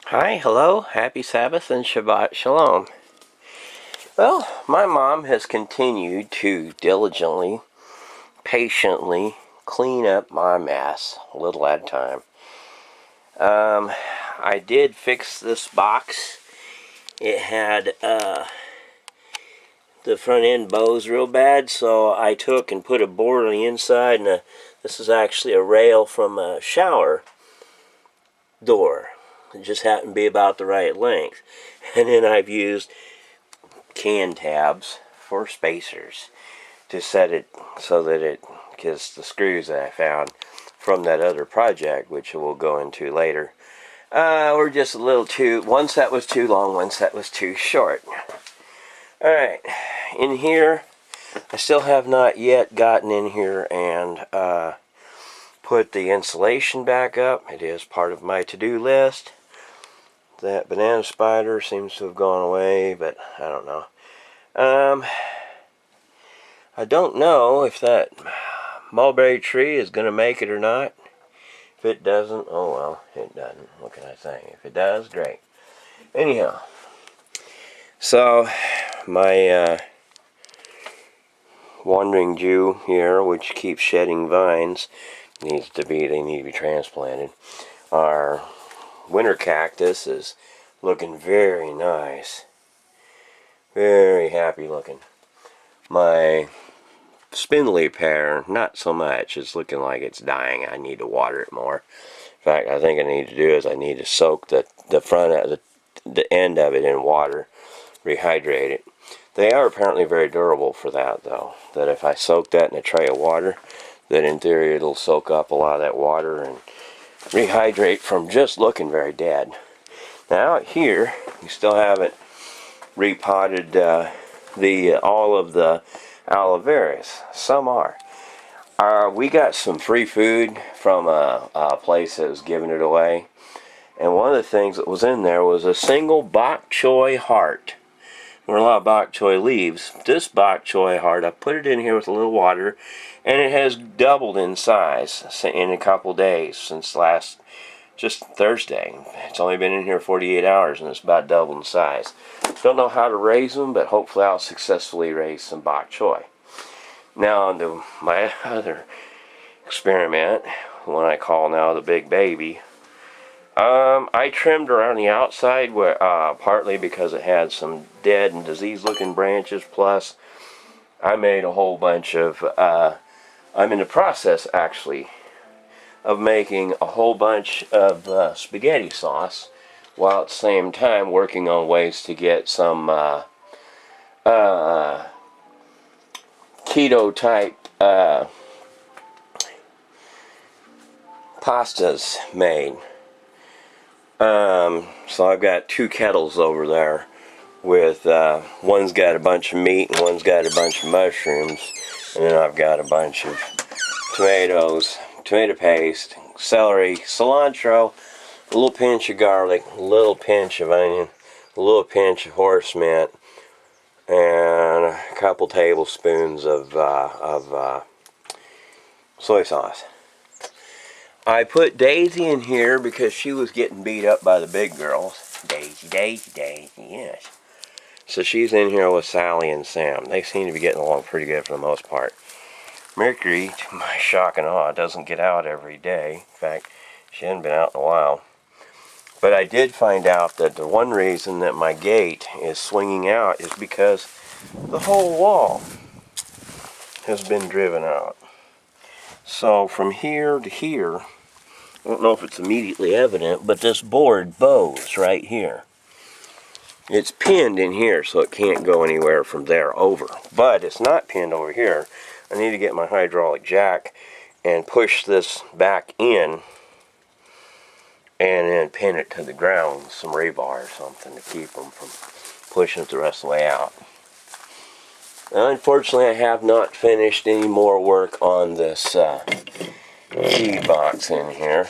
Hi, hello, happy Sabbath and Shabbat Shalom. Well, my mom has continued to diligently, patiently clean up my mess, a little at a time. I did fix this box. It had the front end bows real bad, so I took and put a board on the inside, and this is actually a rail from a shower door. It just happened to be about the right length. And then I've used can tabs for spacers to set it so that because the screws that I found from that other project, which we'll go into later, were just a little too, one set was too long, one set was too short. Alright, in here, I still have not yet gotten in here and put the insulation back up. It is part of my to-do list. That banana spider seems to have gone away, but I don't know. I don't know if that mulberry tree is going to make it or not. If it doesn't, oh well, it doesn't. What can I say? If it does, great. Anyhow, so my wandering Jew here, which keeps shedding vines, they need to be transplanted. Our winter cactus is looking very nice. Very happy looking. My spindly pear, not so much. It's looking like it's dying. I need to water it more. In fact, I think I need to do is I need to soak the front of the end of it in water, rehydrate it. They are apparently very durable for that, though. That if I soak that in a tray of water, that in theory it'll soak up a lot of that water and rehydrate from just looking very dead. Now out here, we still haven't repotted all of the aloe veras. Some are. We got some free food from a place that was giving it away, and one of the things that was in there was a single bok choy heart. There were a lot of bok choy leaves. This bok choy heart, I put it in here with a little water, and it has doubled in size in a couple days since just Thursday. It's only been in here 48 hours, and it's about doubled in size. Don't know how to raise them, but hopefully I'll successfully raise some bok choy. Now on to my other experiment, what I call now the big baby. I trimmed around the outside partly because it had some dead and diseased looking branches, plus I made a whole bunch of, I'm in the process actually of making a whole bunch of spaghetti sauce, while at the same time working on ways to get some keto type pastas made. So I've got two kettles over there with one's got a bunch of meat and one's got a bunch of mushrooms, and then I've got a bunch of tomatoes, tomato paste, celery, cilantro, a little pinch of garlic, a little pinch of onion, a little pinch of horse mint, and a couple tablespoons of soy sauce. I put Daisy in here because she was getting beat up by the big girls. Daisy, Daisy, Daisy, yes. So she's in here with Sally and Sam. They seem to be getting along pretty good for the most part. Mercury, to my shock and awe, doesn't get out every day. In fact, she hasn't been out in a while. But I did find out that the one reason that my gate is swinging out is because the whole wall has been driven out. So from here to here, I don't know if it's immediately evident, but this board bows right here. It's pinned in here so it can't go anywhere from there over. But it's not pinned over here. I need to get my hydraulic jack and push this back in and then pin it to the ground with some rebar or something to keep them from pushing it the rest of the way out. Now, unfortunately, I have not finished any more work on this seed box in here.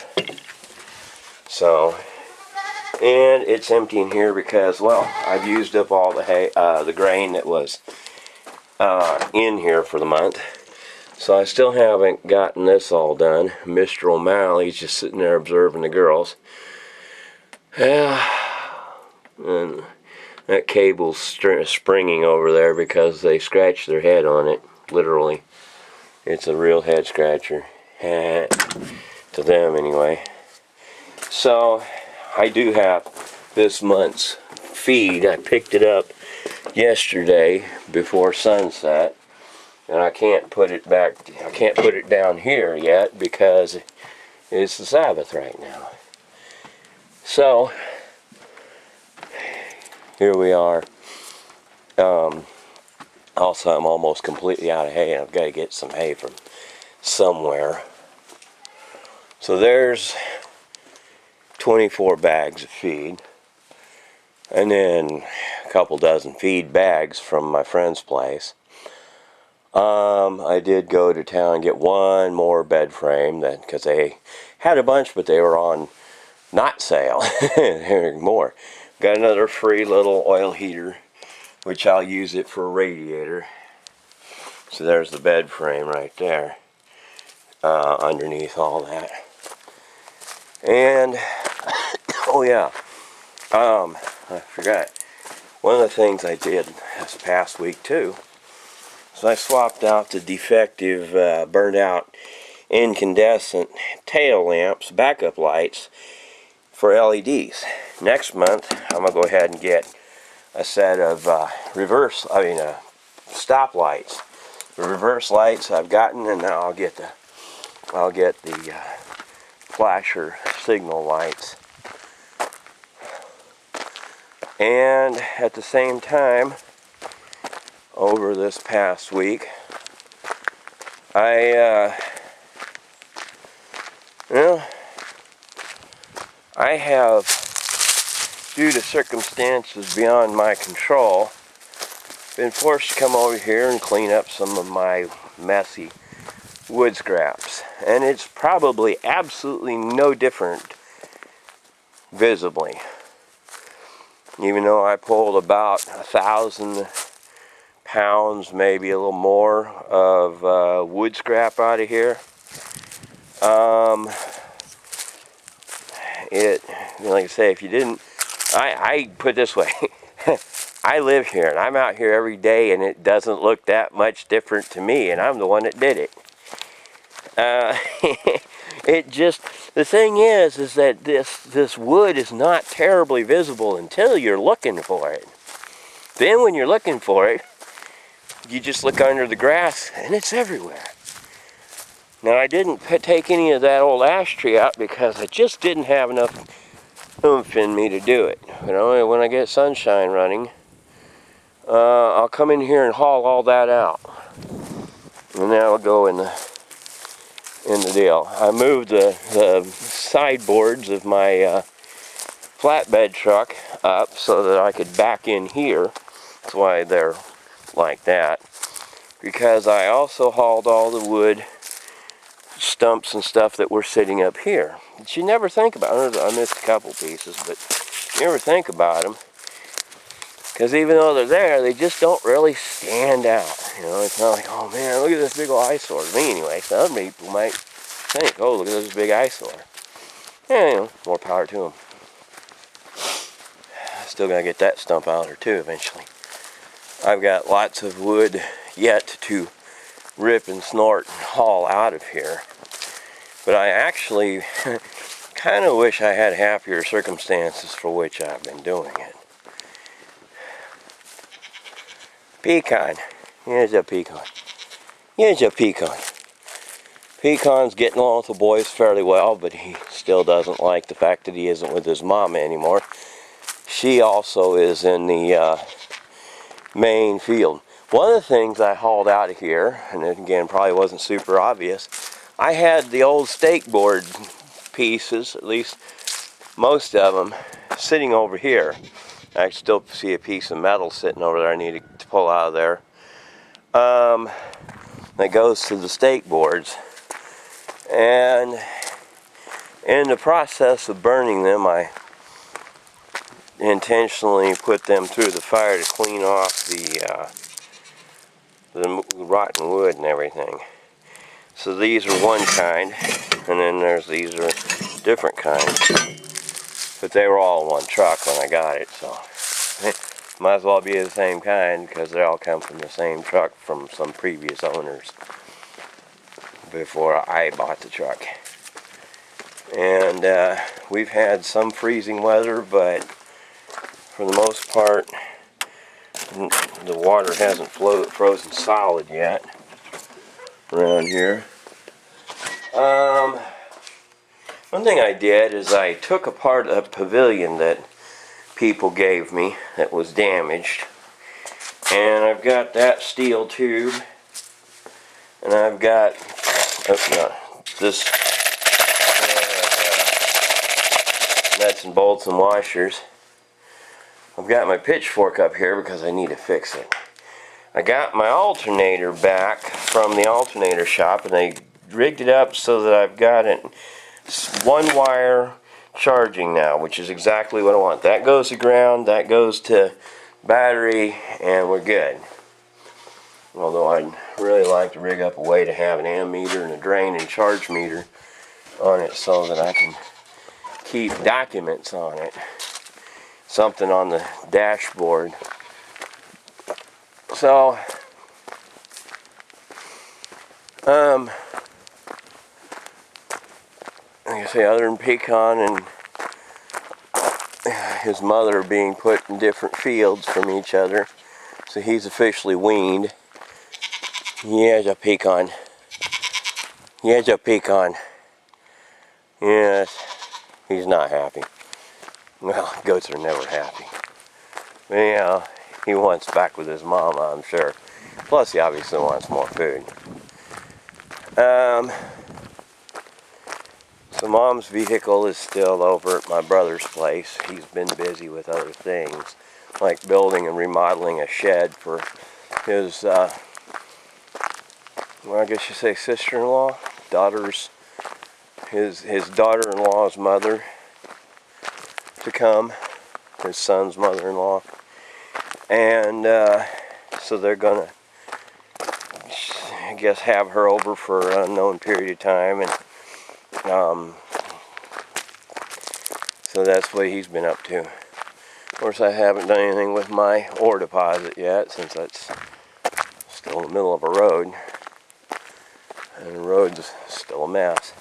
So, and it's empty in here because, well, I've used up all the hay, the grain that was in here for the month. So I still haven't gotten this all done. Mr. O'Malley's just sitting there observing the girls. Yeah, and that cable's springing over there because they scratched their head on it, literally. It's a real head scratcher, to them anyway. So, I do have this month's feed. I picked it up yesterday before sunset, and I can't put it down here yet because it's the Sabbath right now. So, here we are. Also, I'm almost completely out of hay, and I've got to get some hay from somewhere. So there's 24 bags of feed, and then a couple dozen feed bags from my friend's place. I did go to town and get one more bed frame, because they had a bunch, but they were on not sale. There are more. Got another free little oil heater, which I'll use it for a radiator. So there's the bed frame right there, underneath all that. And oh yeah, I forgot. One of the things I did this past week too, is I swapped out the defective, burned out incandescent tail lamps, backup lights, for LEDs. Next month, I'm gonna go ahead and get a set of stop lights. The reverse lights I've gotten, and now I'll get the flasher signal lights. And at the same time, over this past week, I have, due to circumstances beyond my control, been forced to come over here and clean up some of my messy wood scraps. And it's probably absolutely no different visibly. Even though I pulled about 1,000 pounds, maybe a little more, of wood scrap out of here. Like I say, if you didn't, I put it this way, I live here and I'm out here every day, and it doesn't look that much different to me, and I'm the one that did it. The thing is that this wood is not terribly visible until you're looking for it. Then when you're looking for it, you just look under the grass and it's everywhere. Now, I didn't take any of that old ash tree out because I just didn't have enough oomph in me to do it. But only when I get sunshine running, I'll come in here and haul all that out. And that'll go in the deal. I moved the sideboards of my flatbed truck up so that I could back in here. That's why they're like that. Because I also hauled all the wood stumps and stuff that were sitting up here. But you never think about it. I missed a couple pieces, but you never think about them. Because even though they're there, they just don't really stand out. You know, it's not like, oh man, look at this big old eyesore. To me anyway, so other people might think, oh, look at this big eyesore. Yeah, you know, more power to them. Still gotta get that stump out of there too eventually. I've got lots of wood yet to rip and snort and haul out of here. But I actually kind of wish I had happier circumstances for which I've been doing it. Pecan. Here's a pecan. Here's a pecan. Pecan's getting along with the boys fairly well, but he still doesn't like the fact that he isn't with his mama anymore. She also is in the main field. One of the things I hauled out of here, and again probably wasn't super obvious, I had the old stake board pieces, at least most of them, sitting over here. I still see a piece of metal sitting over there I need to pull out of there. That goes to the stake boards. And in the process of burning them, I intentionally put them through the fire to clean off the rotten wood and everything. So these are one kind, and then these are different kinds. But they were all in one truck when I got it, so might as well be the same kind because they all come from the same truck from some previous owners before I bought the truck. And we've had some freezing weather, but for the most part the water hasn't frozen solid yet around here. One thing I did is I took apart a pavilion that people gave me that was damaged, and I've got that steel tube, and I've got this nuts and bolts and washers. I've got my pitchfork up here because I need to fix it. I got my alternator back from the alternator shop, and they rigged it up so that I've got it one wire charging now, which is exactly what I want. That goes to ground, that goes to battery, and we're good. Although I'd really like to rig up a way to have an ammeter and a drain and charge meter on it so that I can keep documents on it. Something on the dashboard. So, like I say, other than Pecan and his mother being put in different fields from each other, so he's officially weaned. Here's a pecan. Here's a pecan. Yes, he's not happy. Well, goats are never happy. But yeah, he wants back with his mama, I'm sure. Plus, he obviously wants more food. So Mom's vehicle is still over at my brother's place. He's been busy with other things, like building and remodeling a shed for his, well, I guess you say sister-in-law, his daughter-in-law's mother to come, his son's mother-in-law. And so they're gonna, I guess, have her over for an unknown period of time, and so that's what he's been up to. Of course, I haven't done anything with my ore deposit yet, since that's still in the middle of a road, and the road's still a mess.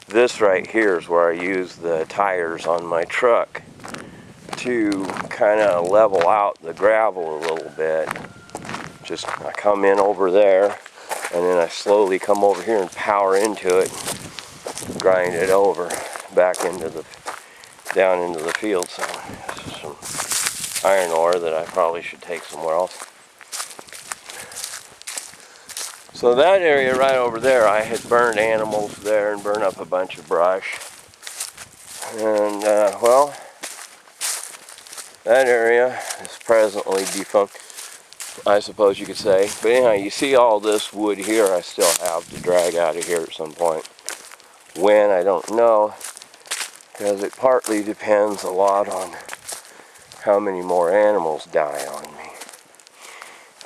This right here is where I use the tires on my truck to kind of level out the gravel a little bit. Just I come in over there, and then I slowly come over here and power into it, grind it over back into the down into the field. So this is some iron ore that I probably should take somewhere else. So that area right over there, I had burned animals there and burned up a bunch of brush. And well, that area is presently defunct, I suppose you could say. But anyhow, you see all this wood here I still have to drag out of here at some point. When, I don't know, because it partly depends a lot on how many more animals die on me.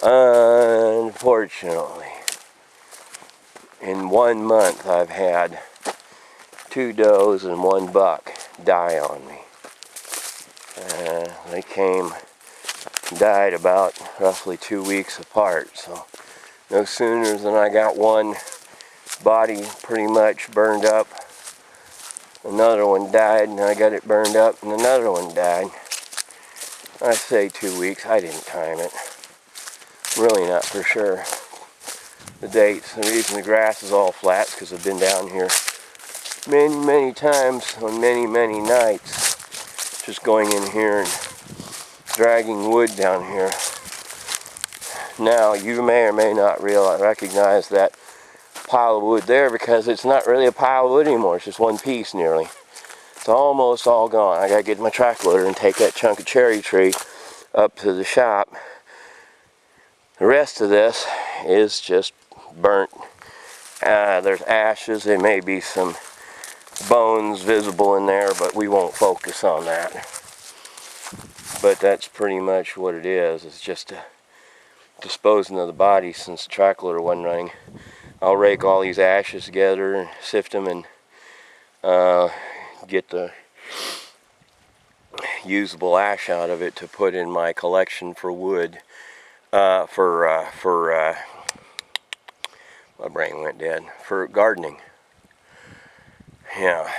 Unfortunately, in 1 month I've had 2 does and 1 buck die on me. They died about roughly 2 weeks apart, so no sooner than I got one body pretty much burned up, another one died, and I got it burned up, and another one died. I say 2 weeks, I didn't time it. Really not for sure. The dates, the reason the grass is all flat is because I've been down here many times on many nights, just going in here and dragging wood down here. Now, you may or may not recognize that pile of wood there, because it's not really a pile of wood anymore. It's just one piece nearly. It's almost all gone. I gotta get my track loader and take that chunk of cherry tree up to the shop. The rest of this is just burnt. There's ashes. There may be some bones visible in there, but we won't focus on that. But that's pretty much what it is. It's just disposing of the body since the track loader wasn't running. I'll rake all these ashes together and sift them and get the usable ash out of it to put in my collection for wood, my brain went dead, for gardening. Yeah.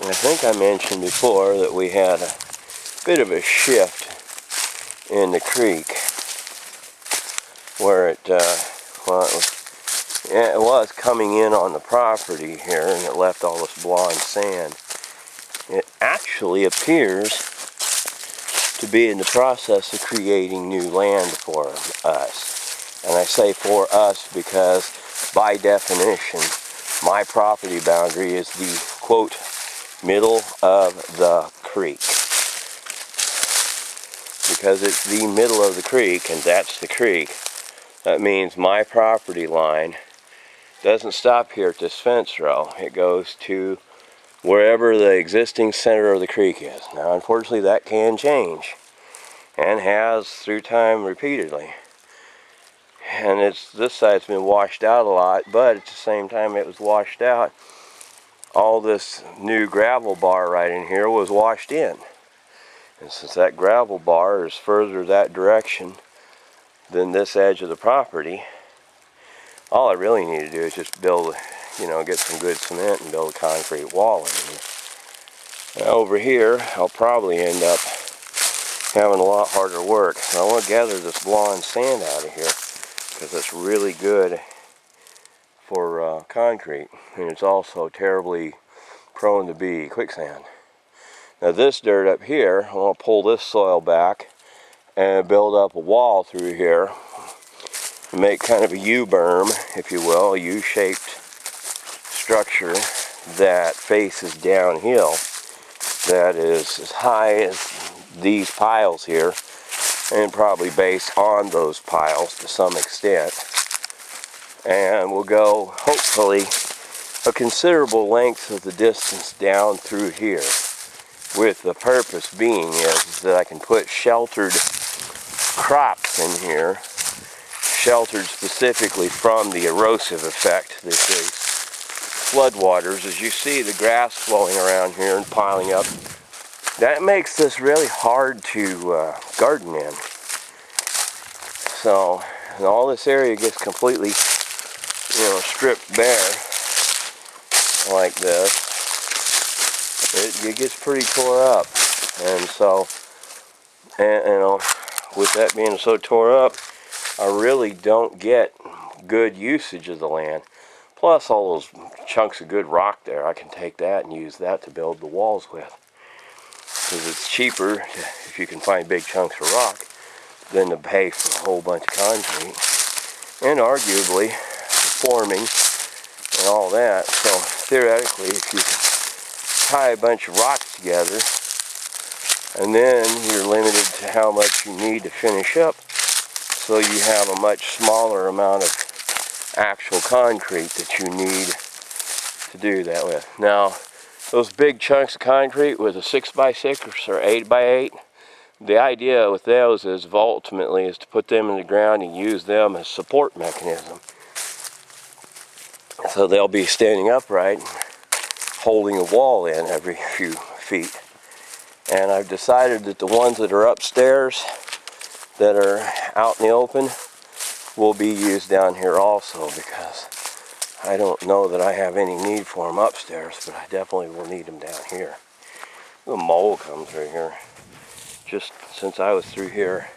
I think I mentioned before that we had a bit of a shift in the creek where it was coming in on the property here, and it left all this blonde sand. It actually appears to be in the process of creating new land for us. And I say for us because by definition my property boundary is the quote middle of the creek. Because it's the middle of the creek, and that's the creek, that means my property line doesn't stop here at this fence row. It goes to wherever the existing center of the creek is. Now, unfortunately, that can change, and has through time repeatedly. And this side's been washed out a lot, but at the same time it was washed out, all this new gravel bar right in here was washed in. And since that gravel bar is further that direction than this edge of the property, all I really need to do is just build, get some good cement and build a concrete wall in here. Now over here, I'll probably end up having a lot harder work. So I want to gather this blonde sand out of here because it's really good for concrete, and it's also terribly prone to be quicksand. Now this dirt up here, I want to pull this soil back and build up a wall through here, make kind of a U-berm, if you will, a U-shaped structure that faces downhill, that is as high as these piles here, and probably based on those piles to some extent. And we'll go, hopefully, a considerable length of the distance down through here, with the purpose being is that I can put sheltered crops in here, sheltered specifically from the erosive effect that is floodwaters. As you see the grass flowing around here and piling up, that makes this really hard to garden in. So, and all this area gets completely, stripped bare like this. It gets pretty tore up, and so, with that being so tore up, I really don't get good usage of the land. Plus all those chunks of good rock there, I can take that and use that to build the walls with. Because it's cheaper, if you can find big chunks of rock, than to pay for a whole bunch of concrete. And arguably, forming and all that. So theoretically, if you can tie a bunch of rocks together, and then you're limited to how much you need to finish up, so you have a much smaller amount of actual concrete that you need to do that with. Now, those big chunks of concrete with a 6x6 or 8x8, the idea with those is ultimately is to put them in the ground and use them as support mechanism. So they'll be standing upright, holding a wall in every few feet. And I've decided that the ones that are upstairs, that are out in the open, will be used down here also, because I don't know that I have any need for them upstairs, but I definitely will need them down here. The mole comes through here, just since I was through here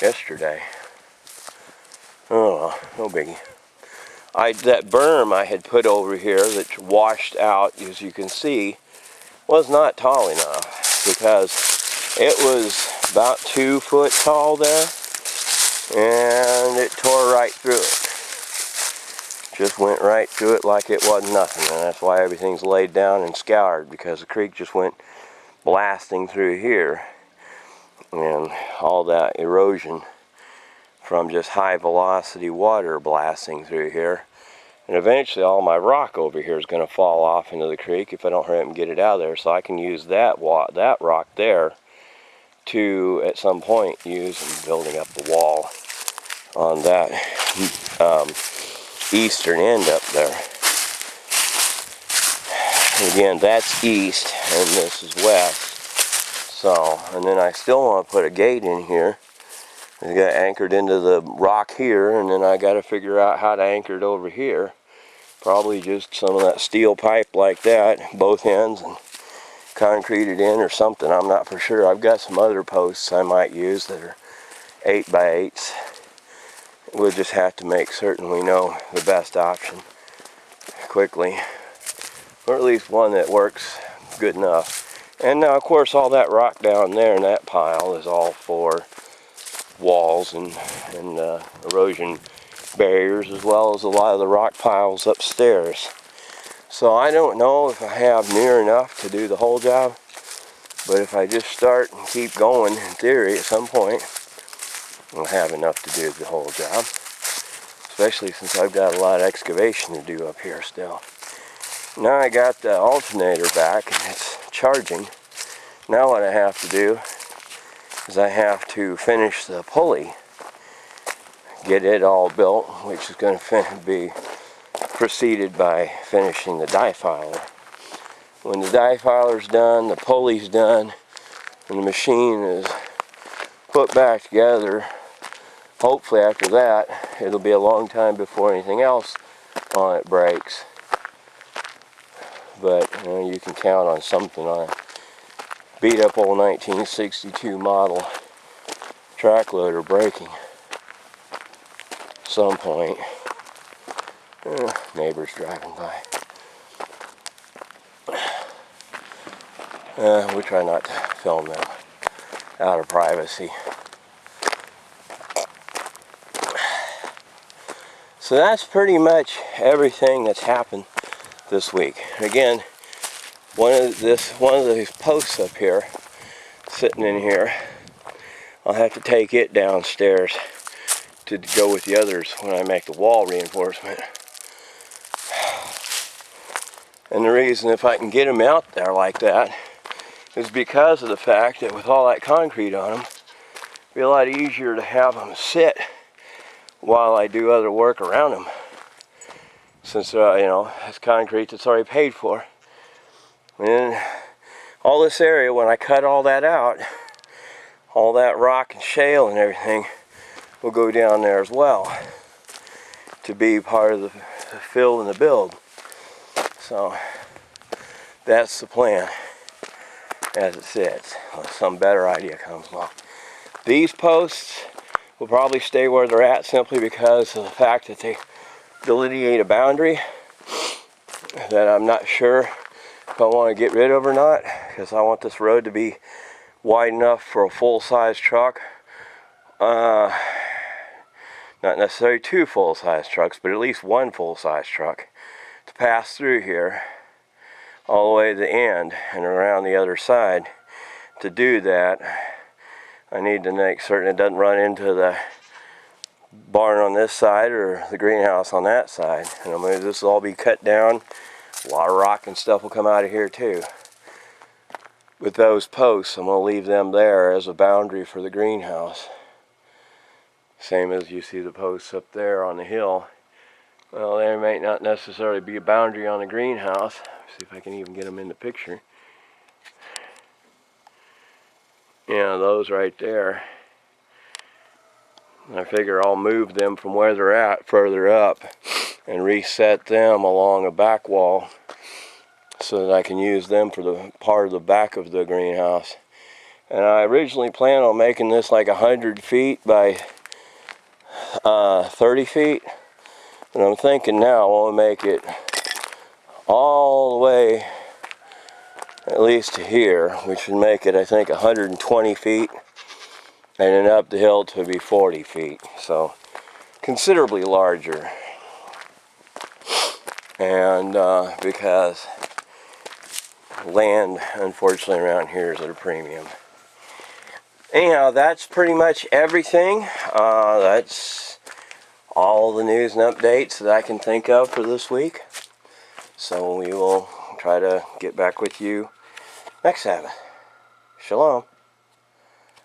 yesterday. Oh, no biggie. That berm I had put over here that washed out, as you can see, was not tall enough, because it was about 2 foot tall there, and it tore right through it. Just went right through it like it wasn't nothing, and that's why everything's laid down and scoured, because the creek just went blasting through here, and all that erosion from just high velocity water blasting through here. And eventually all my rock over here is going to fall off into the creek if I don't hurry up and get it out of there, so I can use that rock there to, at some point, use in building up the wall on that eastern end up there. Again, that's east and this is west. So, and then I still want to put a gate in here. I got anchored into the rock here, and then I got to figure out how to anchor it over here. Probably just some of that steel pipe like that, both ends, and concrete it in or something. I'm not for sure. I've got some other posts I might use that are 8x8s. We'll just have to make certain we know the best option quickly, or at least one that works good enough. And now, of course, all that rock down there in that pile is all for walls and erosion barriers, as well as a lot of the rock piles upstairs. So I don't know if I have near enough to do the whole job, but if I just start and keep going, in theory, at some point, I'll have enough to do the whole job. Especially since I've got a lot of excavation to do up here still. Now I got the alternator back and it's charging. Now what I have to do is I have to finish the pulley, get it all built, which is going to be preceded by finishing the die filer. When the die filer's done, the pulley's done, and the machine is put back together, hopefully after that, it'll be a long time before anything else on it breaks. But you can count on something on a beat up old 1962 model track loader breaking at some point. Neighbors driving by. We try not to film them out of privacy. So that's pretty much everything that's happened this week. Again, one of these posts up here, sitting in here, I'll have to take it downstairs to go with the others when I make the wall reinforcement. And the reason, if I can get them out there like that, is because of the fact that with all that concrete on them, it'd be a lot easier to have them sit while I do other work around them. Since, it's concrete that's already paid for. And all this area, when I cut all that out, all that rock and shale and everything will go down there as well to be part of the fill and the build. So that's the plan as it sits, unless some better idea comes along. These posts will probably stay where they're at simply because of the fact that they delineate a boundary that I'm not sure if I want to get rid of or not, because I want this road to be wide enough for a full-size truck. Not necessarily 2 full-size trucks, but at least 1 full-size truck to pass through here all the way to the end and around the other side. To do that, I need to make certain it doesn't run into the barn on this side or the greenhouse on that side. And this will all be cut down. A lot of rock and stuff will come out of here too. With those posts, I'm going to leave them there as a boundary for the greenhouse. Same as you see the posts up there on the hill. Well, there may not necessarily be a boundary on the greenhouse. See if I can even get them in the picture. Yeah, those right there. I figure I'll move them from where they're at further up and reset them along a back wall so that I can use them for the part of the back of the greenhouse. And I originally planned on making this like 100 feet by 30 feet. And I'm thinking now I want to make it all the way at least to here, which would make it, I think, 120 feet. And then up the hill to be 40 feet. So considerably larger. And because land, unfortunately, around here is at a premium. Anyhow, that's pretty much everything. That's all the news and updates that I can think of for this week. So we will try to get back with you next Sabbath. Shalom.